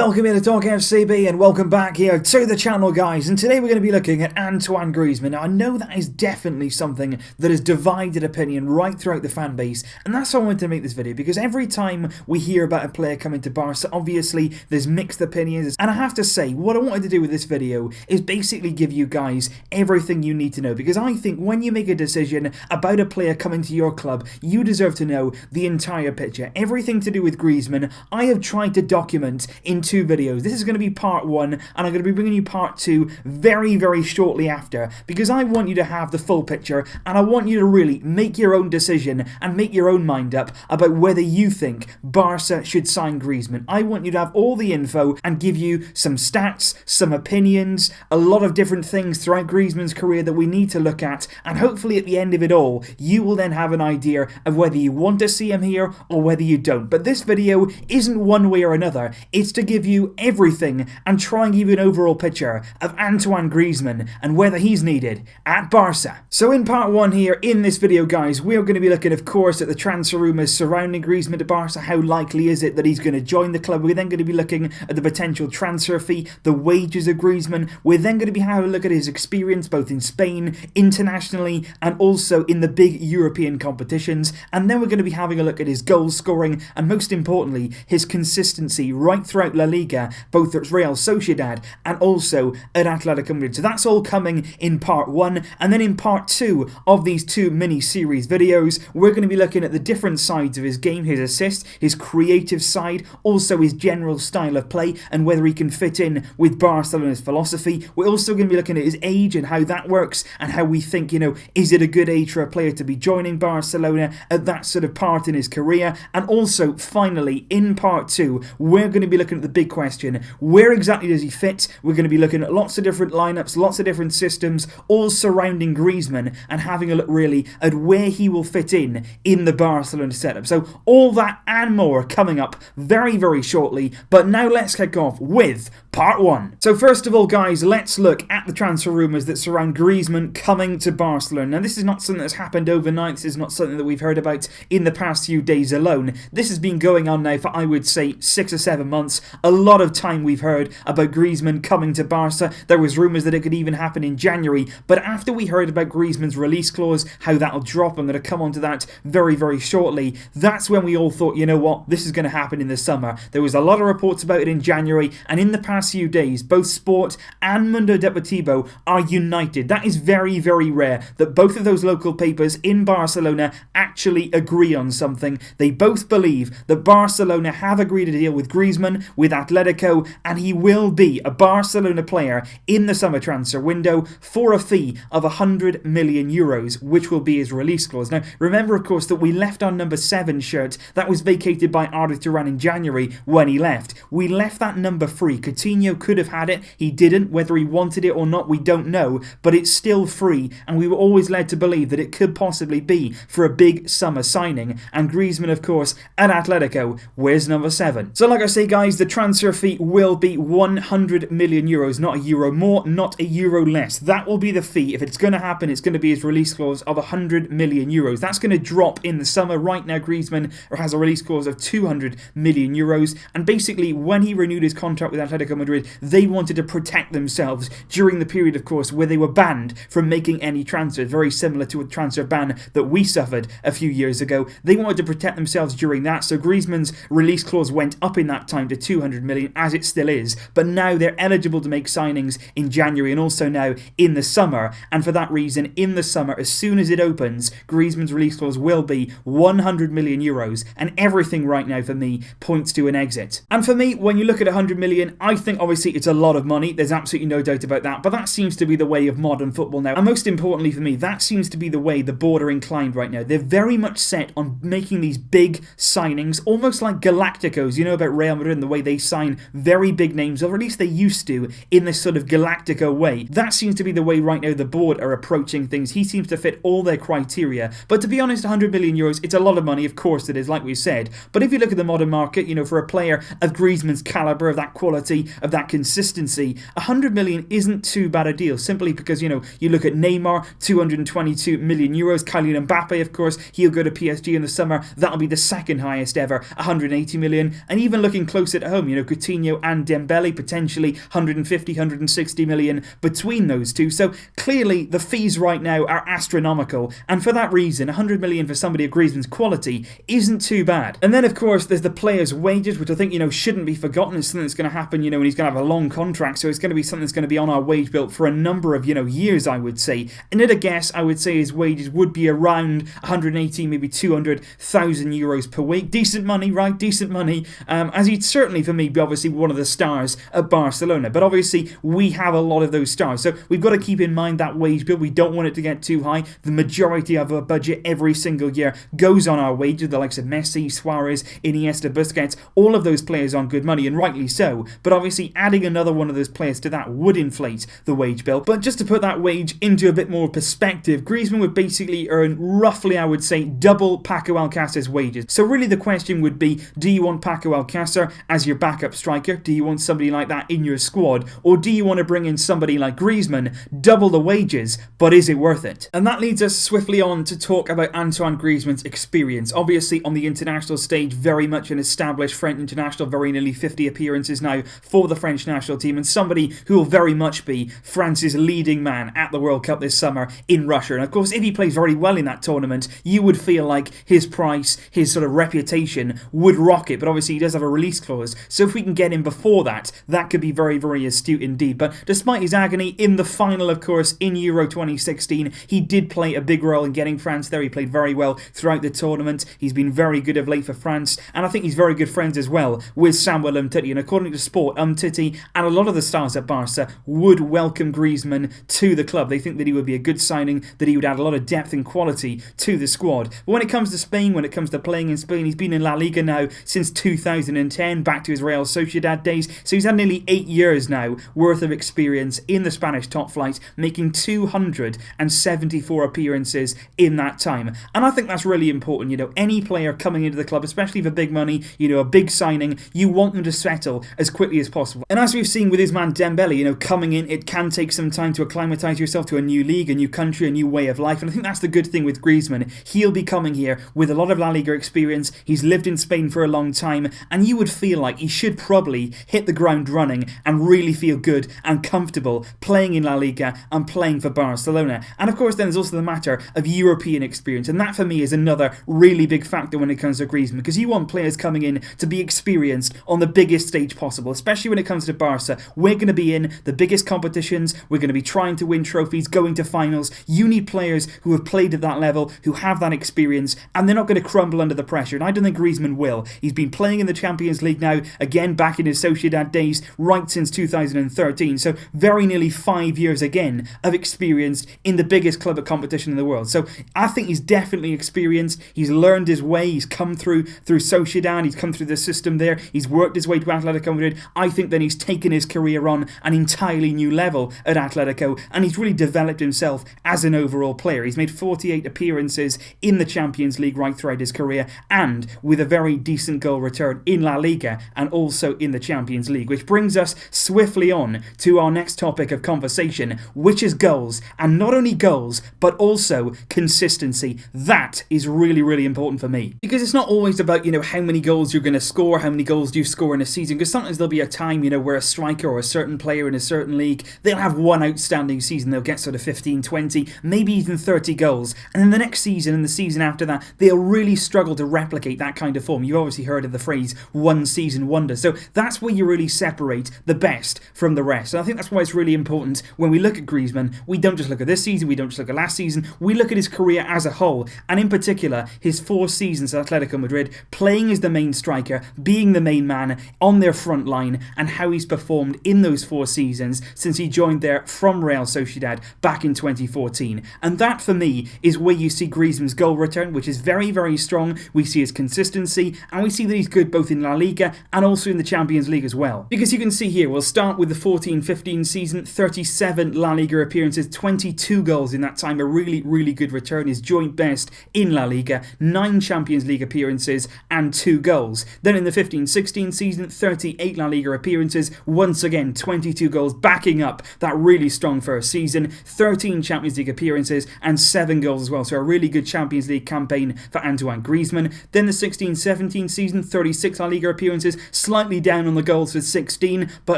Welcome in to Talk FCB and welcome back here to the channel, guys. And today we're going to be looking at Antoine Griezmann. Now, I know that is definitely something that has divided opinion right throughout the fan base, and that's why I wanted to make this video, because every time we hear about a player coming to Barca, obviously there's mixed opinions. And I have to say, what I wanted to do with this video is basically give you guys everything you need to know, because I think when you make a decision about a player coming to your club, you deserve to know the entire picture. Everything to do with Griezmann, I have tried to document in 2 videos. This is going to be part 1, and I'm going to be bringing you part 2 very shortly after, because I want you to have the full picture, and I want you to really make your own decision and make your own mind up about whether you think Barca should sign Griezmann. I want you to have all the info and give you some stats, some opinions, a lot of different things throughout Griezmann's career that we need to look at, and hopefully at the end of it all, you will then have an idea of whether you want to see him here or whether you don't. But this video isn't one way or another. It's to give you everything and try and give you an overall picture of Antoine Griezmann and whether he's needed at Barca. So in part 1 here in this video, guys, we're going to be looking, of course, at the transfer rumours surrounding Griezmann to Barca. How likely is it that he's going to join the club? We're then going to be looking at the potential transfer fee, the wages of Griezmann. We're then going to be having a look at his experience both in Spain, internationally, and also in the big European competitions. And then we're going to be having a look at his goal scoring and, most importantly, his consistency right throughout La Liga, both at Real Sociedad and also at Atlético Madrid. So that's all coming in part 1, and then in part 2 of these 2 mini-series videos, we're going to be looking at the different sides of his game, his assists, his creative side, also his general style of play, and whether he can fit in with Barcelona's philosophy. We're also going to be looking at his age and how that works, and how we think, is it a good age for a player to be joining Barcelona at that sort of part in his career? And also, finally, in part 2, we're going to be looking at the big question: where exactly does he fit? We're going to be looking at lots of different lineups, lots of different systems, all surrounding Griezmann, and having a look really at where he will fit in the Barcelona setup. So all that and more coming up very shortly, but now let's kick off with part 1. So first of all, guys, let's look at the transfer rumours that surround Griezmann coming to Barcelona. Now, this is not something that's happened overnight. This is not something that we've heard about in the past few days alone. This has been going on now for, I would say, 6 or 7 months. A lot of time we've heard about Griezmann coming to Barca. There was rumours that it could even happen in January, but after we heard about Griezmann's release clause, how that'll drop, I'm going to come on to that very shortly, that's when we all thought, you know what, this is going to happen in the summer. There was a lot of reports about it in January, and in the past few days, both Sport and Mundo Deportivo are united. That is very rare, that both of those local papers in Barcelona actually agree on something. They both believe that Barcelona have agreed a deal with Griezmann, with Atletico, and he will be a Barcelona player in the summer transfer window for a fee of 100 million euros, which will be his release clause. Now, remember, of course, that we left our number 7 shirt that was vacated by Arda Turan in January when he left. We left that number free. Coutinho could have had it. He didn't. Whether he wanted it or not, we don't know, but it's still free, and we were always led to believe that it could possibly be for a big summer signing. And Griezmann, of course, at Atletico, where's number 7? So like I say, guys, the transfer fee will be 100 million euros, not a euro more, not a euro less. That will be the fee. If it's going to happen, it's going to be his release clause of 100 million euros. That's going to drop in the summer. Right now, Griezmann has a release clause of 200 million euros, and basically when he renewed his contract with Atletico Madrid, they wanted to protect themselves during the period, of course, where they were banned from making any transfers, very similar to a transfer ban that we suffered a few years ago. They wanted to protect themselves during that, so Griezmann's release clause went up in that time to 200 million, as it still is, but now they're eligible to make signings in January and also now in the summer, and for that reason, in the summer, as soon as it opens, Griezmann's release clause will be 100 million euros, and everything right now for me points to an exit. And for me, when you look at 100 million, I think obviously it's a lot of money, there's absolutely no doubt about that, but that seems to be the way of modern football now, and most importantly for me, that seems to be the way the board are inclined right now. They're very much set on making these big signings, almost like Galacticos, about Real Madrid and the way they sign very big names, or at least they used to, in this sort of Galactico way. That seems to be the way right now the board are approaching things. He seems to fit all their criteria, but to be honest, 100 million euros, it's a lot of money, of course it is, like we said, but if you look at the modern market, for a player of Griezmann's calibre, of that quality, of that consistency, 100 million isn't too bad a deal, simply because, you look at Neymar, 222 million euros, Kylian Mbappe, of course, he'll go to PSG in the summer, that'll be the second highest ever, 180 million, and even looking close at home, Coutinho and Dembele, potentially 150, 160 million between those two. So clearly the fees right now are astronomical, and for that reason 100 million for somebody of Griezmann's quality isn't too bad. And then of course there's the players' wages, which I think shouldn't be forgotten. It's something that's going to happen, and he's going to have a long contract, so it's going to be something that's going to be on our wage bill for a number of years, I would say. And at a guess, I would say his wages would be around 180, maybe 200,000 euros per week. Decent money, right? Decent money. As he'd certainly, for me, be obviously one of the stars at Barcelona. But obviously, we have a lot of those stars. So we've got to keep in mind that wage bill. We don't want it to get too high. The majority of our budget every single year goes on our wages. The likes of Messi, Suarez, Iniesta, Busquets, all of those players on good money, and rightly so. But obviously, adding another one of those players to that would inflate the wage bill. But just to put that wage into a bit more perspective, Griezmann would basically earn roughly, I would say, double Paco Alcácer's wages. So really the question would be, do you want Paco Alcácer as your backup striker? Do you want somebody like that in your squad? Or do you want to bring in somebody like Griezmann, double the wages, but is it worth it? And that leads us swiftly on to talk about Antoine Griezmann's experience. Obviously on the international stage, very much an established French international, very nearly 50 appearances now for the French national team, and somebody who will very much be France's leading man at the World Cup this summer in Russia. And of course, if he plays very well in that tournament, you would feel like his price, his sort of reputation would rocket. But obviously he does have a release clause, so if we can get him before that, that could be very, very astute indeed. But despite his agony in the final, of course, in Euro 2016, he did play a big role in getting France there. He played very well throughout the tournament. He's been very good of late for France, and I think he's very good friends as well with Samuel Umtiti. And according to Sport, Umtiti and a lot of the stars at Barca would welcome Griezmann to the club. They think that he would be a good signing, that he would add a lot of depth and quality to the squad. But when it comes to Spain, when it comes to playing in Spain, he's been in La Liga now since 2010, back to his Real Sociedad days. So he's had nearly 8 years now worth of experience in the Spanish top flight, making 274 appearances in that time. And I think that's really important. Any player coming into the club, especially for big money, a big signing, you want them to settle as quickly as possible. And as we've seen with his man Dembele, coming in, it can take some time to acclimatise yourself to a new league, a new country, a new way of life. And I think that's the good thing with Griezmann. He'll be coming here with a lot of La Liga experience. He's lived in Spain for a long time, and you would feel like he should probably hit the ground running and really feel good and comfortable playing in La Liga and playing for Barcelona. And of course, then there's also the matter of European experience, and that for me is another really big factor when it comes to Griezmann, because you want players coming in to be experienced on the biggest stage possible, especially when it comes to Barca. We're going to be in the biggest competitions, we're going to be trying to win trophies, going to finals. You need players who have played at that level, who have that experience, and they're not going to crumble under the pressure, and I don't think Griezmann will. He's been playing in the Champions League now, again back in his Sociedad days, right since 2013, so very nearly 5 years again of experience in the biggest club of competition in the world. So I think he's definitely experienced, he's learned his way, he's come through Sociedad, he's come through the system there, he's worked his way to Atlético Madrid. I think then he's taken his career on an entirely new level at Atletico, and he's really developed himself as an overall player. He's made 48 appearances in the Champions League right throughout his career, and with a very decent goal return in La Liga and also in the Champions League, which brings us swiftly on to our next topic of conversation, which is goals. And not only goals, but also consistency. That is really, really important for me, because it's not always about, how many goals you're going to score, how many goals do you score in a season, because sometimes there'll be a time, where a striker or a certain player in a certain league, they'll have one outstanding season, they'll get sort of 15, 20, maybe even 30 goals, and then the next season and the season after that, they'll really struggle to replicate that kind of form. You've obviously heard of the phrase one season wonder. So that's where you really separate the best from the rest. And I think that's why it's really important when we look at Griezmann, we don't just look at this season, we don't just look at last season, we look at his career as a whole, and in particular his 4 seasons at Atletico Madrid, playing as the main striker, being the main man on their front line, and how he's performed in those 4 seasons since he joined there from Real Sociedad back in 2014. And that for me is where you see Griezmann's goal return, which is very, very strong. We see his consistency, and we see that he's good both in La Liga and also in the Champions League as well. Because you can see here, we'll start with the 14-15 season, 37 La Liga appearances, 22 goals in that time, a really, really good return, his joint best in La Liga, 9 Champions League appearances and 2 goals. Then in the 15-16 season, 38 La Liga appearances, once again 22 goals, backing up that really strong first season, 13 Champions League appearances and 7 goals as well, so a really good Champions League campaign for Antoine Griezmann. Then the 16-17 season, 36 La Liga appearances, slightly down on the goals with 16, but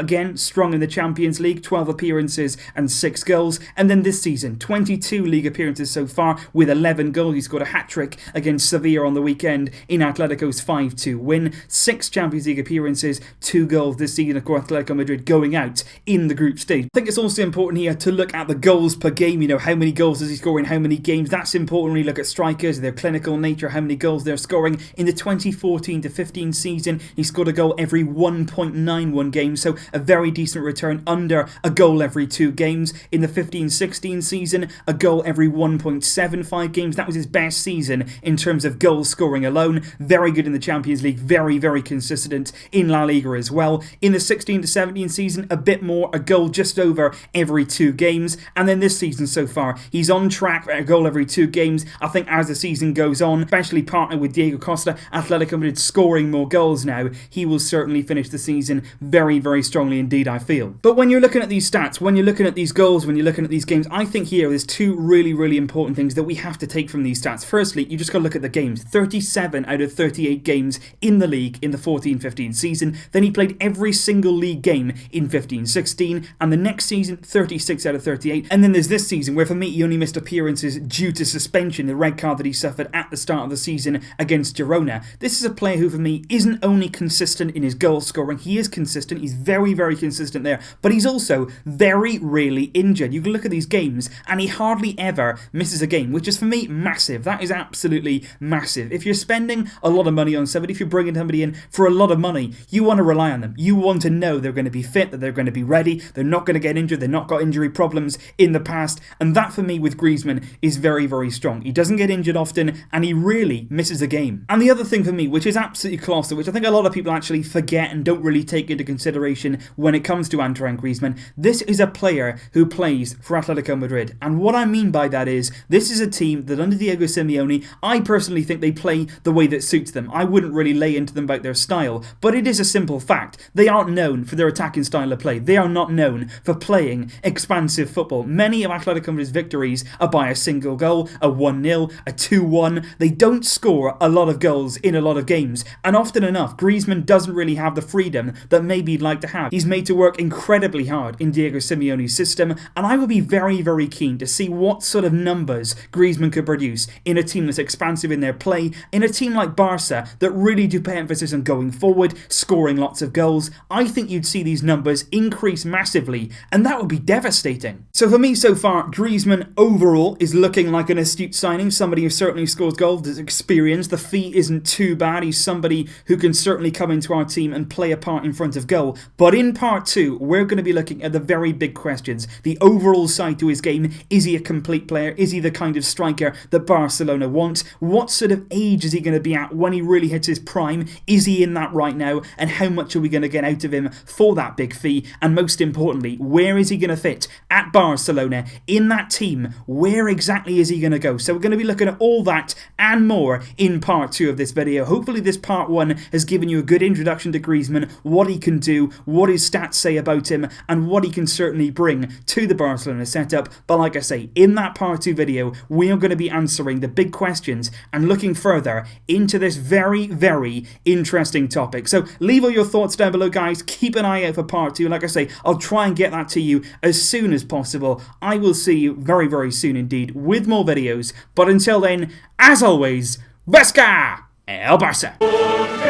again, strong in the Champions League, 12 appearances and 6 goals. And then this season, 22 league appearances so far with 11 goals. He scored a hat-trick against Sevilla on the weekend in Atletico's 5-2 win. 6 Champions League appearances, 2 goals this season for Atlético Madrid going out in the group stage. I think it's also important here to look at the goals per game. You know, how many goals does he score in how many games? That's important when you look at strikers, their clinical nature, how many goals they're scoring. In the 2014-15 season, he scored a goal every 1.91 games, so a very decent return, under a goal every 2 games. In the 15-16 season, a goal every 1.75 games. That was his best season in terms of goal scoring alone. Very good in the Champions League, very, very consistent in La Liga as well. In the 16-17 season, a bit more, a goal just over every 2 games. And then this season so far, he's on track for a goal every 2 games. I think as the season goes on, especially partnered with Diego Costa, Atletico Madrid scoring more goals now, he will certainly finish the season very, very strongly indeed, I feel. But when you're looking at these stats, when you're looking at these goals, when you're looking at these games, I think here there's 2 really, really important things that we have to take from these stats. Firstly, you just got to look at the games. 37 out of 38 games in the league in the 14-15 season. Then he played every single league game in 15-16, and the next season, 36 out of 38. And then there's this season where for me he only missed appearances due to suspension, the red card that he suffered at the start of the season against Girona. This is a player who for me isn't only consistent in his goal scoring, he is consistent, he's very, very consistent there, but he's also very rarely injured. You can look at these games and he hardly ever misses a game, which is for me massive. That is absolutely massive. If you're spending a lot of money on somebody, if you're bringing somebody in for a lot of money, you want to rely on them. You want to know they're going to be fit, that they're going to be ready, they're not going to get injured, they've not got injury problems in the past, and that for me with Griezmann is very, very strong. He doesn't get injured often and he really misses a game. And the other thing for me, which is absolutely colossal, which I think a lot of people actually forget and don't really take into consideration when it comes to Antoine Griezmann, this is a player who plays for Atletico Madrid. And what I mean by that is, this is a team that under Diego Simeone, I personally think they play the way that suits them. I wouldn't really lay into them about their style, but it is a simple fact. They aren't known for their attacking style of play. They are not known for playing expansive football. Many of Atletico Madrid's victories are by a single goal, a 1-0, a 2-1. They don't score a lot of goals in a lot of games, and often enough, Griezmann doesn't really have the freedom that maybe he'd like to have. He's made to work incredibly hard in Diego Simeone's system, and I would be very, very keen to see what sort of numbers Griezmann could produce in a team that's expansive in their play, in a team like Barça that really do pay emphasis on going forward, scoring lots of goals. I think you'd see these numbers increase massively, and that would be devastating. So for me so far, Griezmann overall is looking like an astute signing, somebody who certainly scores goals, has experience, the fee isn't too bad, he's somebody who can certainly come into our team and play a part in front of goal. But in part 2, we're going to be looking at the very big questions. The overall side to his game, is he a complete player? Is he the kind of striker that Barcelona wants? What sort of age is he going to be at when he really hits his prime? Is he in that right now? And how much are we going to get out of him for that big fee? And most importantly, where is he going to fit at Barcelona in that team? Where exactly is he going to go? So we're going to be looking at all that and more in part 2 of this video. Hopefully this part 1 has given you a good introduction to Griezmann, what he can do, what his stats say about him, and what he can certainly bring to the Barcelona setup. But like I say, in that part 2 video, we are going to be answering the big questions and looking further into this very, very interesting topic. So leave all your thoughts down below, guys. Keep an eye out for part 2. Like I say, I'll try and get that to you as soon as possible. I will see you very, very soon indeed with more videos. But until then, as always, Vesca El Barça!